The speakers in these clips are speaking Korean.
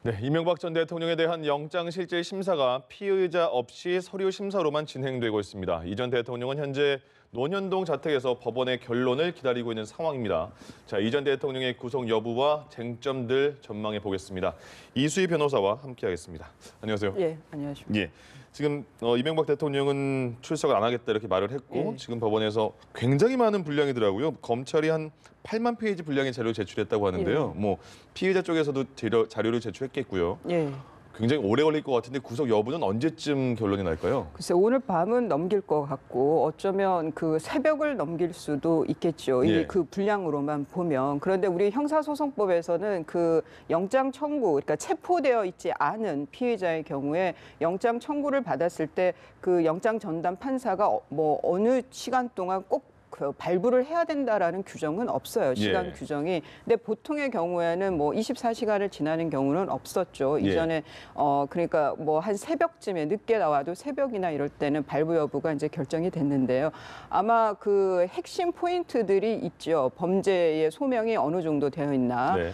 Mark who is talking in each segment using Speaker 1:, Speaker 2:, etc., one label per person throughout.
Speaker 1: 네, 이명박 전 대통령에 대한 영장실질 심사가 피의자 없이 서류 심사로만 진행되고 있습니다. 이 전 대통령은 현재 논현동 자택에서 법원의 결론을 기다리고 있는 상황입니다. 자, 이 전 대통령의 구속 여부와 쟁점들 전망해 보겠습니다. 이수희 변호사와 함께하겠습니다. 안녕하세요.
Speaker 2: 예, 안녕하십니까.
Speaker 1: 예, 지금 이명박 대통령은 출석을 안 하겠다 이렇게 말을 했고 지금 법원에서 굉장히 많은 분량이더라고요. 검찰이 한 8만 페이지 분량의 자료를 제출했다고 하는데요. 뭐 피의자 쪽에서도 자료를 제출했겠고요.
Speaker 2: 예.
Speaker 1: 굉장히 오래 걸릴 것 같은데 구속 여부는 언제쯤 결론이 날까요?
Speaker 2: 글쎄 오늘 밤은 넘길 것 같고 어쩌면 그 새벽을 넘길 수도 있겠죠.
Speaker 1: 예.
Speaker 2: 이 그 분량으로만 보면. 그런데 우리 형사소송법에서는 그 영장 청구, 그러니까 체포되어 있지 않은 피의자의 경우에 영장 청구를 받았을 때 그 영장 전담 판사가 뭐 어느 시간 동안 꼭 그 발부를 해야 된다라는 규정은 없어요. 시간
Speaker 1: 예.
Speaker 2: 규정이. 근데 보통의 경우에는 뭐 24시간을 지나는 경우는 없었죠.
Speaker 1: 예.
Speaker 2: 이전에 그러니까 뭐 한 새벽쯤에 늦게 나와도 새벽이나 이럴 때는 발부 여부가 이제 결정이 됐는데요. 아마 그 핵심 포인트들이 있죠. 범죄의 소명이 어느 정도 되어 있나.
Speaker 1: 네.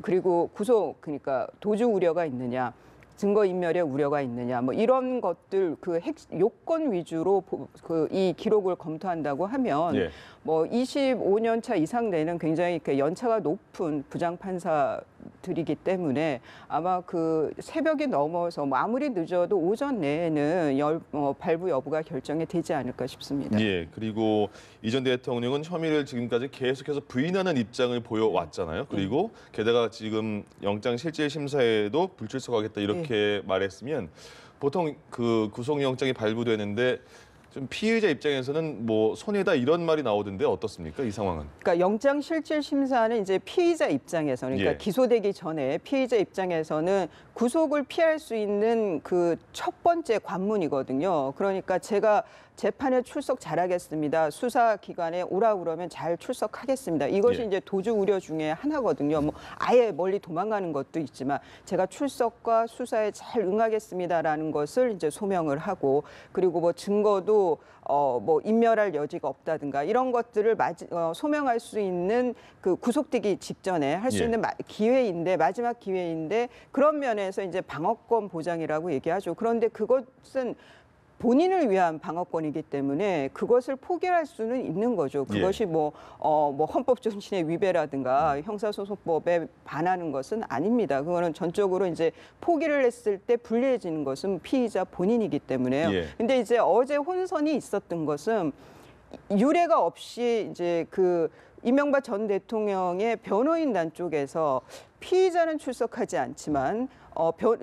Speaker 2: 그리고 구속 그러니까 도주 우려가 있느냐. 증거인멸의 우려가 있느냐, 뭐 이런 것들 그 요건 위주로 그 이 기록을 검토한다고 하면
Speaker 1: 예.
Speaker 2: 뭐 25년 차 이상 되는 굉장히 그 연차가 높은 부장 판사들이기 때문에 아마 그 새벽이 넘어서 뭐 아무리 늦어도 오전 내에는 발부 여부가 결정이 되지 않을까 싶습니다.
Speaker 1: 예, 그리고 이 전 대통령은 혐의를 지금까지 계속해서 부인하는 입장을 보여왔잖아요. 그리고 게다가 지금 영장 실질 심사에도 불출석하겠다 이렇게 말했으면 보통 그 구속영장이 발부되는데 좀 피의자 입장에서는 뭐 손해다 이런 말이 나오던데 어떻습니까? 이 상황은?
Speaker 2: 그러니까 영장 실질 심사는 이제 피의자 입장에서 그러니까
Speaker 1: 예.
Speaker 2: 기소되기 전에 피의자 입장에서는 구속을 피할 수 있는 그 첫 번째 관문이거든요. 그러니까 제가 재판에 출석 잘하겠습니다. 수사기관에 오라 그러면 잘 출석하겠습니다. 이것이
Speaker 1: 예.
Speaker 2: 이제 도주 우려 중에 하나거든요. 뭐 아예 멀리 도망가는 것도 있지만 제가 출석과 수사에 잘 응하겠습니다라는 것을 이제 소명을 하고 그리고 뭐 증거도 뭐 인멸할 여지가 없다든가 이런 것들을 소명할 수 있는 그 구속되기 직전에 할 수
Speaker 1: 예.
Speaker 2: 있는 기회인데 마지막 기회인데 그런 면에서 이제 방어권 보장이라고 얘기하죠. 그런데 그것은 본인을 위한 방어권이기 때문에 그것을 포기할 수는 있는 거죠. 그것이 뭐 헌법 정신의 위배라든가 형사소송법에 반하는 것은 아닙니다. 그거는 전적으로 이제 포기를 했을 때 불리해지는 것은 피의자 본인이기 때문에요.
Speaker 1: 예.
Speaker 2: 근데 이제 어제 혼선이 있었던 것은 유례가 없이 이제 그 이명박 전 대통령의 변호인단 쪽에서 피의자는 출석하지 않지만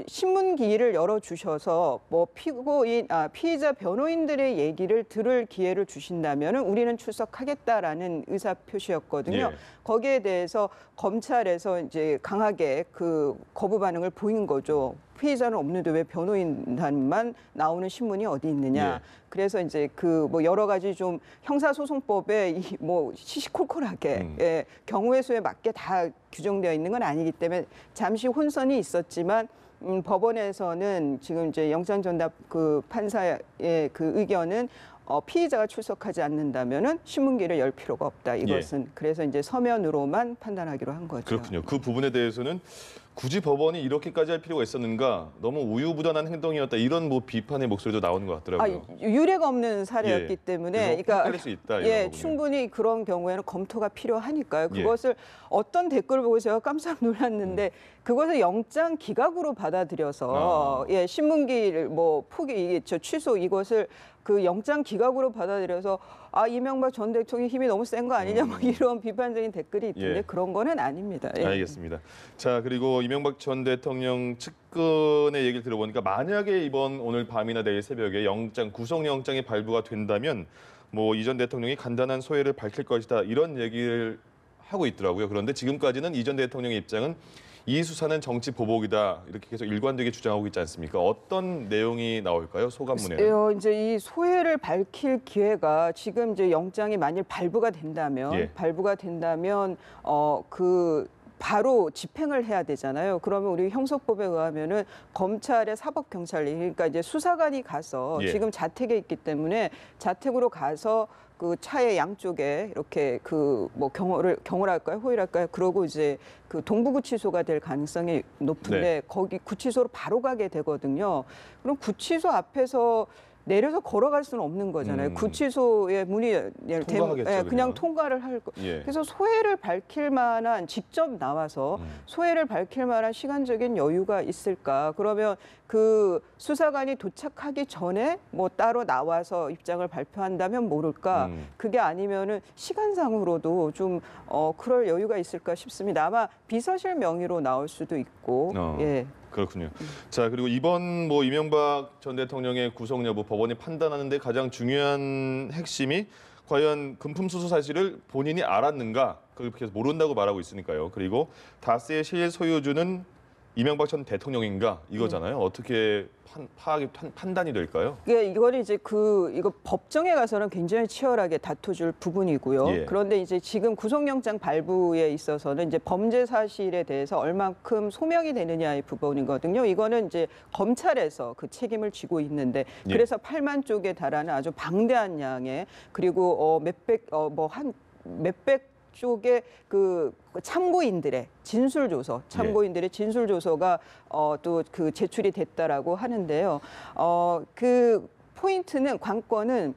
Speaker 2: 신문기일을 열어주셔서 뭐 피의자 변호인들의 얘기를 들을 기회를 주신다면 우리는 출석하겠다라는 의사 표시였거든요.
Speaker 1: 예.
Speaker 2: 거기에 대해서 검찰에서 이제 강하게 그 거부 반응을 보인 거죠. 피의자는 없는데 왜 변호인단만 나오는 신문이 어디 있느냐.
Speaker 1: 예.
Speaker 2: 그래서 이제 그 뭐 여러 가지 좀 형사소송법에 뭐 시시콜콜하게 경우의 수에 맞게 다 규정되어 있는 건 아니기 때문에 잠시 혼선이 있었지만 법원에서는 지금 이제 영장 전담 그 판사의 그 의견은 피의자가 출석하지 않는다면은 신문기를 열 필요가 없다. 이것은 그래서 이제 서면으로만 판단하기로 한 거죠.
Speaker 1: 그렇군요. 그 부분에 대해서는 굳이 법원이 이렇게까지 할 필요가 있었는가? 너무 우유부단한 행동이었다. 이런 뭐 비판의 목소리도 나오는 것 같더라고요.
Speaker 2: 유례가 없는 사례였기 때문에, 그러니까
Speaker 1: 헷갈릴 수 있다. 이런 거군요.
Speaker 2: 충분히 그런 경우에는 검토가 필요하니까요. 그것을 어떤 댓글을 보고 제가 깜짝 놀랐는데 그것을 영장 기각으로 받아들여서 신문기를 뭐 취소 이것을 그 영장 기각으로 받아들여서 이명박 전 대통령이 힘이 너무 센 거 아니냐 뭐 이런 비판적인 댓글이 있던데 그런 거는 아닙니다.
Speaker 1: 알겠습니다. 자, 그리고 이명박 전 대통령 측근의 얘기를 들어보니까 만약에 오늘 밤이나 내일 새벽에 구속영장이 발부가 된다면 뭐 이 전 대통령이 간단한 소회를 밝힐 것이다 이런 얘기를 하고 있더라고요. 그런데 지금까지는 이 전 대통령의 입장은 이 수사는 정치 보복이다 이렇게 계속 일관되게 주장하고 있지 않습니까? 어떤 내용이 나올까요? 소감문에.
Speaker 2: 이제 이 소회를 밝힐 기회가 지금 이제 영장이 만일 발부가 된다면 그 바로 집행을 해야 되잖아요. 그러면 우리 형사법에 의하면은 검찰의 사법경찰이 그러니까 이제 수사관이 가서 지금 자택에 있기 때문에 자택으로 가서 그 차의 양쪽에 이렇게 그 뭐 경호를 할까요, 호위를 할까요? 그러고 이제 그 동부구치소가 될 가능성이 높은데
Speaker 1: 네.
Speaker 2: 거기 구치소로 바로 가게 되거든요. 그럼 구치소 앞에서 내려서 걸어갈 수는 없는 거잖아요. 구치소의 문이
Speaker 1: 통과하겠죠,
Speaker 2: 그냥 통과를 할 거.
Speaker 1: 예.
Speaker 2: 그래서 소회를 밝힐 만한 직접 나와서 소회를 밝힐 만한 시간적인 여유가 있을까? 그러면 그 수사관이 도착하기 전에 뭐 따로 나와서 입장을 발표한다면 모를까? 그게 아니면은 시간상으로도 좀 그럴 여유가 있을까 싶습니다. 아마 비서실 명의로 나올 수도 있고. 예.
Speaker 1: 그렇군요. 자, 그리고 이번 뭐 이명박 전 대통령의 구속 여부 법원이 판단하는데 가장 중요한 핵심이 과연 금품 수수 사실을 본인이 알았는가? 그렇게 해서 모른다고 말하고 있으니까요. 그리고 다스의 실소유주는 이명박 전 대통령인가 이거잖아요. 어떻게 판단이 될까요?
Speaker 2: 이거는 이제 이거 법정에 가서는 굉장히 치열하게 다퉈줄 부분이고요.
Speaker 1: 예.
Speaker 2: 그런데 이제 지금 구속영장 발부에 있어서는 이제 범죄 사실에 대해서 얼만큼 소명이 되느냐의 부분이거든요. 이거는 이제 검찰에서 그 책임을 지고 있는데
Speaker 1: 예.
Speaker 2: 그래서 8만 쪽에 달하는 아주 방대한 양의 그리고 몇백 쪽의 그 참고인들의 진술조서, 참고인들의 진술조서가 또 그 제출이 됐다라고 하는데요. 그 포인트는 관건은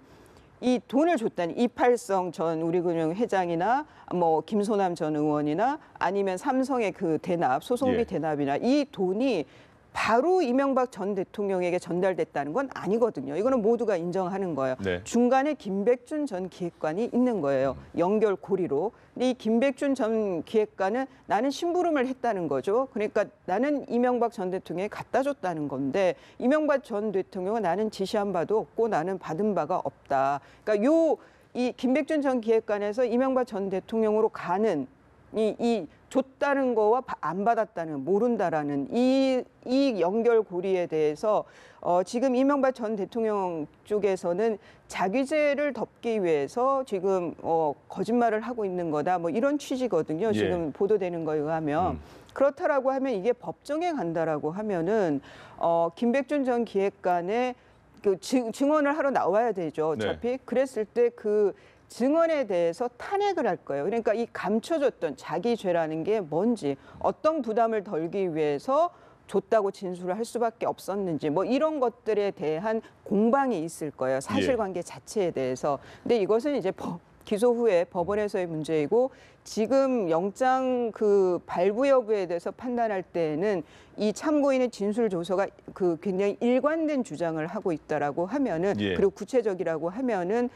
Speaker 2: 이 돈을 줬다니 이팔성 전 우리금융 회장이나 뭐 김소남 전 의원이나 아니면 삼성의 그 대납, 소송비
Speaker 1: 예.
Speaker 2: 대납이나 이 돈이 바로 이명박 전 대통령에게 전달됐다는 건 아니거든요. 이거는 모두가 인정하는 거예요.
Speaker 1: 네.
Speaker 2: 중간에 김백준 전 기획관이 있는 거예요. 연결고리로. 근데 이 김백준 전 기획관은 나는 심부름을 했다는 거죠. 그러니까 나는 이명박 전 대통령에 갖다 줬다는 건데 이명박 전 대통령은 나는 지시한 바도 없고 나는 받은 바가 없다. 그러니까 이 김백준 전 기획관에서 이명박 전 대통령으로 가는 이 줬다는 거와 안 받았다는 모른다라는 이 연결고리에 대해서 지금 이명박 전 대통령 쪽에서는 자기죄를 덮기 위해서 지금 거짓말을 하고 있는 거다 뭐 이런 취지거든요.
Speaker 1: 예.
Speaker 2: 지금 보도되는 거에 의하면 그렇다라고 하면 이게 법정에 간다라고 하면은 김백준 전 기획관의 그 증언을 하러 나와야 되죠. 어차피
Speaker 1: 네.
Speaker 2: 그랬을 때 그 증언에 대해서 탄핵을 할 거예요. 그러니까 이 감춰줬던 자기 죄라는 게 뭔지, 어떤 부담을 덜기 위해서 줬다고 진술을 할 수밖에 없었는지, 뭐 이런 것들에 대한 공방이 있을 거예요. 사실관계 자체에 대해서. 근데 이것은 이제 기소 후에 법원에서의 문제이고 지금 영장 그 발부 여부에 대해서 판단할 때에는 이 참고인의 진술 조서가 그 굉장히 일관된 주장을 하고 있다라고 하면은
Speaker 1: 예.
Speaker 2: 그리고 구체적이라고 하면은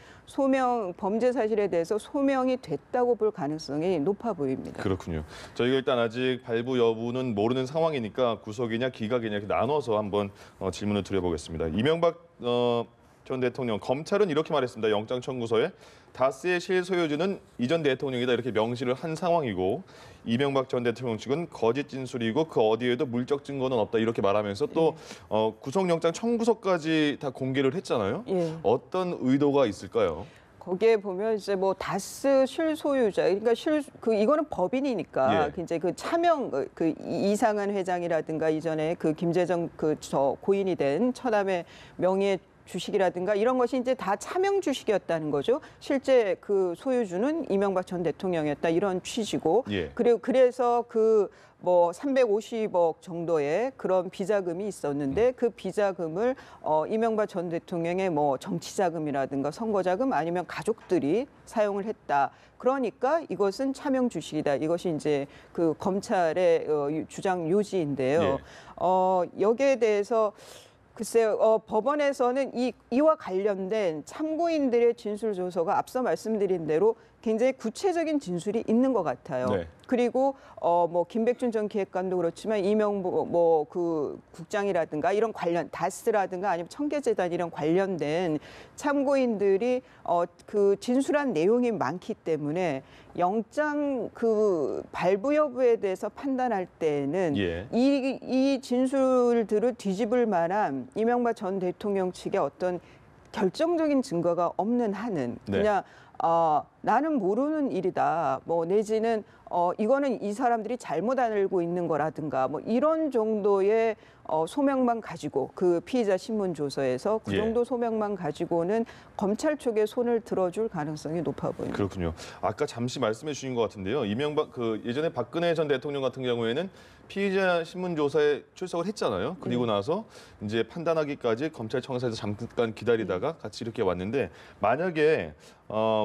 Speaker 2: 범죄 사실에 대해서 소명이 됐다고 볼 가능성이 높아 보입니다.
Speaker 1: 그렇군요. 저희가 일단 아직 발부 여부는 모르는 상황이니까 구속이냐 기각이냐 이렇게 나눠서 한번 질문을 드려보겠습니다. 이명박 전 대통령, 검찰은 이렇게 말했습니다. 영장 청구서에 다스의 실소유주는 이전 대통령이다 이렇게 명시를 한 상황이고 이명박 전 대통령 측은 거짓 진술이고 그 어디에도 물적 증거는 없다 이렇게 말하면서 또 구속영장 청구서까지 다 공개를 했잖아요.
Speaker 2: 예.
Speaker 1: 어떤 의도가 있을까요?
Speaker 2: 거기에 보면 이제 뭐 다스 실소유자, 그러니까 이거는 법인이니까
Speaker 1: 예.
Speaker 2: 이제 그 차명 그 이상한 회장이라든가 이전에 그 김재정 고인이 된 처남의 명의의 주식이라든가 이런 것이 이제 다 차명 주식이었다는 거죠. 실제 그 소유주는 이명박 전 대통령이었다 이런 취지고.
Speaker 1: 예.
Speaker 2: 그리고 그래서 뭐 350억 정도의 그런 비자금이 있었는데 그 비자금을 이명박 전 대통령의 뭐 정치자금이라든가 선거자금 아니면 가족들이 사용을 했다. 그러니까 이것은 차명 주식이다. 이것이 이제 그 검찰의 주장 요지인데요.
Speaker 1: 예.
Speaker 2: 여기에 대해서 글쎄요, 법원에서는 이와 관련된 참고인들의 진술 조서가 앞서 말씀드린 대로 굉장히 구체적인 진술이 있는 것 같아요.
Speaker 1: 네.
Speaker 2: 그리고 뭐 김백준 전 기획관도 그렇지만 이명보 뭐 그 국장이라든가 이런 관련 다스라든가 아니면 청계재단 이런 관련된 참고인들이 그 진술한 내용이 많기 때문에 영장 그 발부 여부에 대해서 판단할 때에는
Speaker 1: 예.
Speaker 2: 이 진술들을 뒤집을 만한 이명박 전 대통령 측의 어떤 결정적인 증거가 없는 한은
Speaker 1: 네.
Speaker 2: 그냥 나는 모르는 일이다. 뭐 내지는 이거는 이 사람들이 잘못 알고 있는 거라든가 뭐 이런 정도의 소명만 가지고 그 피의자 신문 조서에서 그
Speaker 1: 예.
Speaker 2: 정도 소명만 가지고는 검찰 쪽에 손을 들어줄 가능성이 높아 보입니다.
Speaker 1: 그렇군요. 아까 잠시 말씀해 주신 것 같은데요. 이명박 예전에 박근혜 전 대통령 같은 경우에는 피의자 신문 조사에 출석을 했잖아요. 그리고 나서 이제 판단하기까지 검찰청사에서 잠깐 기다리다가 같이 이렇게 왔는데 만약에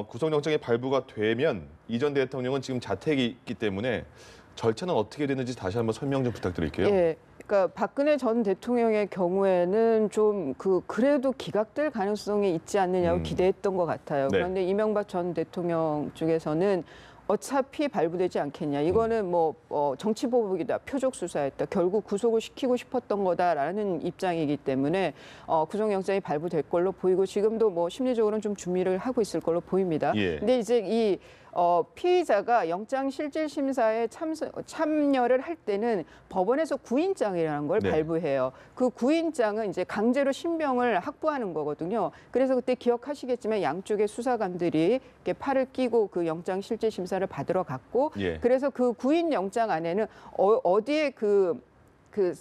Speaker 1: 구속영장이 발부가 되면 이 전 대통령은 지금 자택이 있기 때문에 절차는 어떻게 되는지 다시 한번 설명 좀 부탁드릴게요.
Speaker 2: 예. 그러니까 박근혜 전 대통령의 경우에는 좀 그래도 기각될 가능성이 있지 않느냐고 기대했던 것 같아요.
Speaker 1: 네.
Speaker 2: 그런데 이명박 전 대통령 쪽에서는 어차피 발부되지 않겠냐. 이거는 뭐 정치 보복이다, 표적 수사였다. 결국 구속을 시키고 싶었던 거다라는 입장이기 때문에 구속영장이 발부될 걸로 보이고 지금도 뭐 심리적으로는 좀 준비를 하고 있을 걸로 보입니다.
Speaker 1: 예.
Speaker 2: 근데 이제 이 피의자가 영장실질심사에 참여를 할 때는 법원에서 구인장이라는 걸
Speaker 1: 네.
Speaker 2: 발부해요. 그 구인장은 이제 강제로 신병을 확보하는 거거든요. 그래서 그때 기억하시겠지만 양쪽의 수사관들이 이렇게 팔을 끼고 그 영장실질심사를 받으러 갔고
Speaker 1: 예.
Speaker 2: 그래서 그 구인 영장 안에는 어디에 그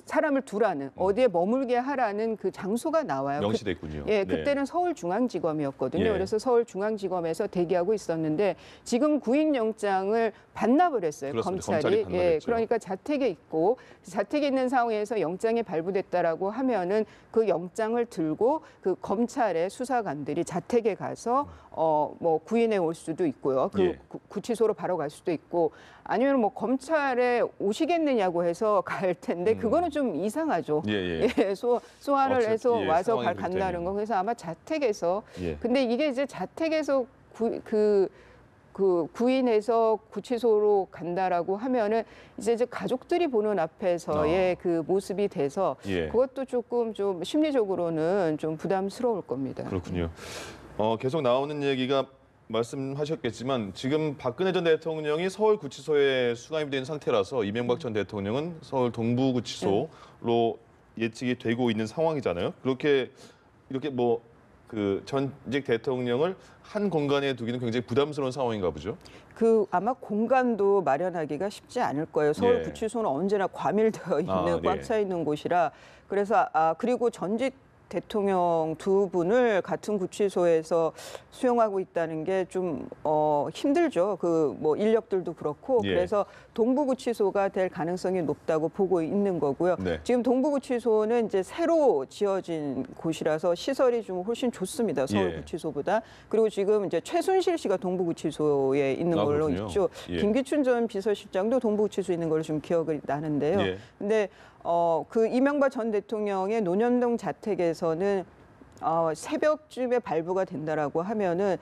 Speaker 2: 사람을 두라는 어디에 머물게 하라는 그 장소가 나와요.
Speaker 1: 명시돼 있군요.
Speaker 2: 예,
Speaker 1: 네.
Speaker 2: 그때는 서울중앙지검이었거든요.
Speaker 1: 예.
Speaker 2: 그래서 서울중앙지검에서 대기하고 있었는데 지금 구인영장을 반납을 했어요.
Speaker 1: 그렇습니다.
Speaker 2: 검찰이.
Speaker 1: 검찰이 반납했죠.
Speaker 2: 그러니까 자택에 있고 자택에 있는 상황에서 영장이 발부됐다라고 하면은 그 영장을 들고 그 검찰의 수사관들이 자택에 가서 뭐 구인해 올 수도 있고요. 그
Speaker 1: 예.
Speaker 2: 구치소로 바로 갈 수도 있고 아니면 뭐 검찰에 오시겠느냐고 해서 갈 텐데 그거는 좀 이상하죠.
Speaker 1: 예.
Speaker 2: 소환을
Speaker 1: 어차피,
Speaker 2: 해서
Speaker 1: 예,
Speaker 2: 와서
Speaker 1: 상황이
Speaker 2: 간다는
Speaker 1: 그럴
Speaker 2: 거. 그래서 아마 자택에서.
Speaker 1: 예.
Speaker 2: 근데 이게 이제 자택에서 구인해서 구치소로 간다라고 하면은 이제 가족들이 보는 앞에서의 그 모습이 돼서
Speaker 1: 예.
Speaker 2: 그것도 조금 좀 심리적으로는 좀 부담스러울 겁니다.
Speaker 1: 그렇군요. 계속 나오는 얘기가 말씀하셨겠지만 지금 박근혜 전 대통령이 서울구치소에 수감이 된 상태라서 이명박 전 대통령은 서울 동부구치소로 예측이 되고 있는 상황이잖아요. 이렇게 뭐 그 전직 대통령을 한 공간에 두기는 굉장히 부담스러운 상황인가 보죠.
Speaker 2: 아마 공간도 마련하기가 쉽지 않을 거예요. 서울구치소는 언제나 과밀되어 있는 꽉 차 있는 곳이라 그래서 그리고 전직 대통령 두 분을 같은 구치소에서 수용하고 있다는 게 좀 힘들죠. 뭐 인력들도 그렇고
Speaker 1: 예.
Speaker 2: 그래서 동부구치소가 될 가능성이 높다고 보고 있는 거고요.
Speaker 1: 네.
Speaker 2: 지금 동부구치소는 이제 새로 지어진 곳이라서 시설이 좀 훨씬 좋습니다. 서울구치소보다. 그리고 지금 이제 최순실 씨가 동부구치소에 있는 걸로
Speaker 1: 그렇군요.
Speaker 2: 있죠.
Speaker 1: 예.
Speaker 2: 김기춘 전 비서실장도 동부구치소에 있는 걸로 좀 기억이 나는데요.
Speaker 1: 예.
Speaker 2: 근데 그 이명박 전 대통령의 논현동 자택에서는 새벽쯤에 발부가 된다라고 하면은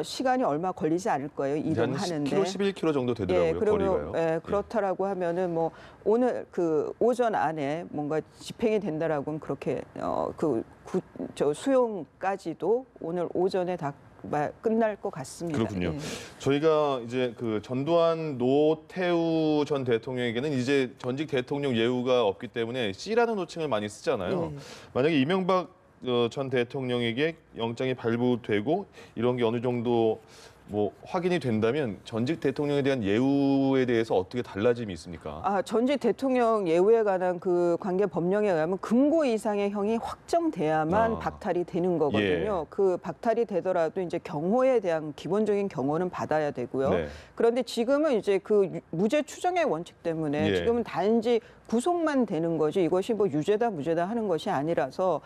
Speaker 2: 시간이 얼마 걸리지 않을 거예요. 이동하는데.
Speaker 1: 10km, 11km 정도 되더라고요.
Speaker 2: 그러면
Speaker 1: 거리가요.
Speaker 2: 그렇다라고 하면은 뭐 오늘 그 오전 안에 뭔가 집행이 된다라고는 그렇게 수용까지도 오늘 오전에 다 끝날 것 같습니다.
Speaker 1: 그렇군요.
Speaker 2: 예.
Speaker 1: 저희가 이제 그 전두환 노태우 전 대통령에게는 이제 전직 대통령 예우가 없기 때문에 C라는 호칭을 많이 쓰잖아요.
Speaker 2: 예.
Speaker 1: 만약에 이명박 전 대통령에게 영장이 발부되고 이런 게 어느 정도 뭐 확인이 된다면 전직 대통령에 대한 예우에 대해서 어떻게 달라짐이 있습니까?
Speaker 2: 전직 대통령 예우에 관한 그 관계 법령에 의하면 금고 이상의 형이 확정돼야만 박탈이 되는 거거든요.
Speaker 1: 예.
Speaker 2: 그 박탈이 되더라도 이제 경호에 대한 기본적인 경호는 받아야 되고요.
Speaker 1: 네.
Speaker 2: 그런데 지금은 이제 그 무죄 추정의 원칙 때문에
Speaker 1: 예.
Speaker 2: 지금은 단지 구속만 되는 거지 이것이 뭐 유죄다 무죄다 하는 것이 아니라서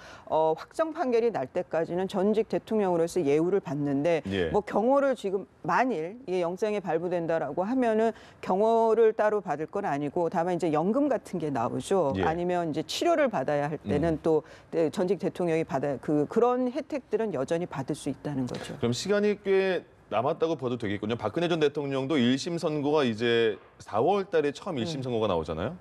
Speaker 2: 확정 판결이 날 때까지는 전직 대통령으로서 예우를 받는데
Speaker 1: 예.
Speaker 2: 뭐 경호를 지금 만일 이 영장이 발부된다라고 하면은 경호를 따로 받을 건 아니고 다만 이제 연금 같은 게 나오죠.
Speaker 1: 예.
Speaker 2: 아니면 이제 치료를 받아야 할 때는 또 전직 대통령이 받아야 그런 혜택들은 여전히 받을 수 있다는 거죠.
Speaker 1: 그럼 시간이 꽤 남았다고 봐도 되겠군요. 박근혜 전 대통령도 1심 선고가 이제 4월 달에 처음 1심 선고가 나오잖아요.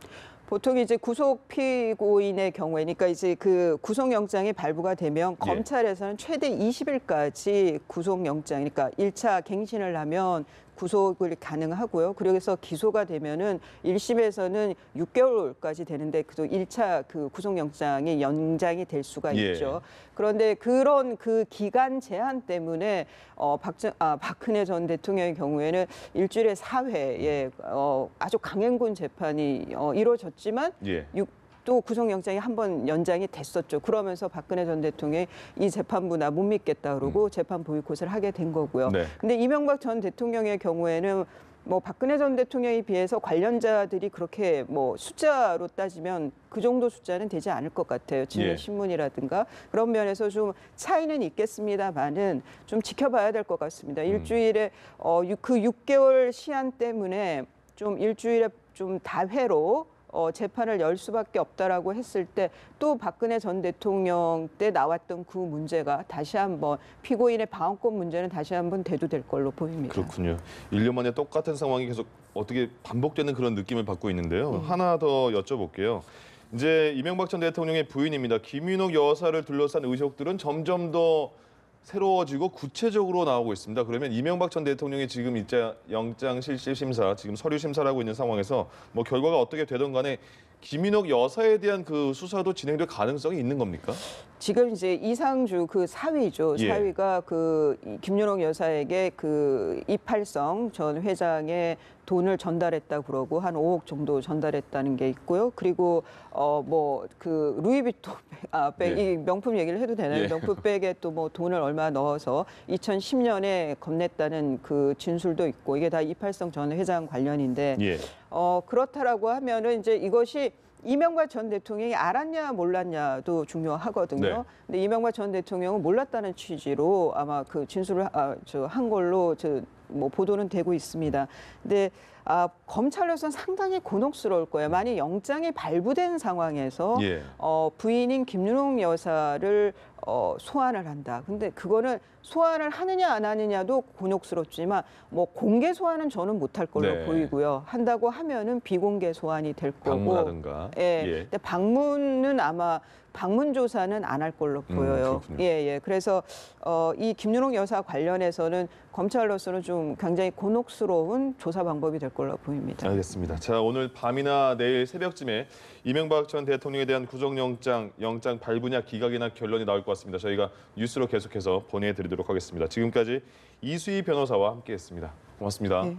Speaker 2: 보통 이제 구속 피고인의 경우에, 그러니까 이제 그 구속영장이 발부가 되면 검찰에서는 최대 20일까지 구속영장, 그러니까 1차 갱신을 하면 구속을 가능하고요. 그래서 기소가 되면은 1심에서는 6개월까지 되는데 또 1차 그 구속영장이 연장이 될 수가
Speaker 1: 예.
Speaker 2: 있죠. 그런데 그런 그 기간 제한 때문에 박근혜 전 대통령의 경우에는 일주일에 4회에 아주 강행군 재판이 이루어졌지만
Speaker 1: 예.
Speaker 2: 또 구속영장이 한 번 연장이 됐었죠. 그러면서 박근혜 전 대통령이 이 재판부 나 못 믿겠다 그러고 재판 보이콧을 하게 된 거고요.
Speaker 1: 네.
Speaker 2: 근데 이명박 전 대통령의 경우에는 뭐 박근혜 전 대통령에 비해서 관련자들이 그렇게 뭐 숫자로 따지면 그 정도 숫자는 되지 않을 것 같아요. 진위
Speaker 1: 예.
Speaker 2: 신문이라든가 그런 면에서 좀 차이는 있겠습니다만은 좀 지켜봐야 될 것 같습니다. 일주일에 그 6개월 시한 때문에 좀 일주일에 좀 다회로 재판을 열 수밖에 없다라고 했을 때 또 박근혜 전 대통령 때 나왔던 그 문제가 다시 한번 피고인의 방어권 문제는 다시 한번 대두될 걸로 보입니다.
Speaker 1: 그렇군요. 1년 만에 똑같은 상황이 계속 어떻게 반복되는 그런 느낌을 받고 있는데요. 하나 더 여쭤볼게요. 이제 이명박 전 대통령의 부인입니다. 김윤옥 여사를 둘러싼 의혹들은 점점 더 새로워지고 구체적으로 나오고 있습니다. 그러면 이명박 전 대통령이 지금 이제 영장 실질 심사, 지금 서류 심사를 하고 있는 상황에서 뭐 결과가 어떻게 되든 간에 김윤옥 여사에 대한 그 수사도 진행될 가능성이 있는 겁니까?
Speaker 2: 지금 이제 이상주 그 사위죠.
Speaker 1: 예.
Speaker 2: 사위가 그 김윤옥 여사에게 그 이팔성 전 회장의 돈을 전달했다 그러고 한 5억 정도 전달했다는 게 있고요. 그리고 뭐 그 루이비통 백,
Speaker 1: 예.
Speaker 2: 이 명품 얘기를 해도 되나요?
Speaker 1: 예.
Speaker 2: 명품백에 또 뭐 돈을 얼마 넣어서 2010년에 건넸다는 그 진술도 있고 이게 다 이팔성 전 회장 관련인데
Speaker 1: 예.
Speaker 2: 그렇다라고 하면은 이제 이것이 이명박 전 대통령이 알았냐 몰랐냐도 중요하거든요.
Speaker 1: 네.
Speaker 2: 근데 이명박 전 대통령은 몰랐다는 취지로 아마 그 진술을 한 걸로 뭐 보도는 되고 있습니다. 근데 검찰로서는 상당히 곤혹스러울 거예요. 만약 영장이 발부된 상황에서
Speaker 1: 예.
Speaker 2: 부인인 김윤옥 여사를 소환을 한다. 근데 그거는 소환을 하느냐 안 하느냐도 곤혹스럽지만 뭐 공개 소환은 저는 못할 걸로
Speaker 1: 네.
Speaker 2: 보이고요. 한다고 하면은 비공개 소환이 될 거고.
Speaker 1: 방문하든가.
Speaker 2: 예.
Speaker 1: 예.
Speaker 2: 근데 방문은 아마 방문 조사는 안 할 걸로 보여요.
Speaker 1: 그렇군요.
Speaker 2: 예. 그래서 이 김윤옥 여사 관련해서는 검찰로서는 좀 굉장히 곤혹스러운 조사 방법이 될 걸로 보입니다.
Speaker 1: 알겠습니다. 자, 오늘 밤이나 내일 새벽쯤에 이명박 전 대통령에 대한 구속영장, 영장 발부냐 기각이나 결론이 나올 것 같습니다. 저희가 뉴스로 계속해서 보내드리도록 하겠습니다. 지금까지 이수희 변호사와 함께했습니다. 고맙습니다.
Speaker 2: 예.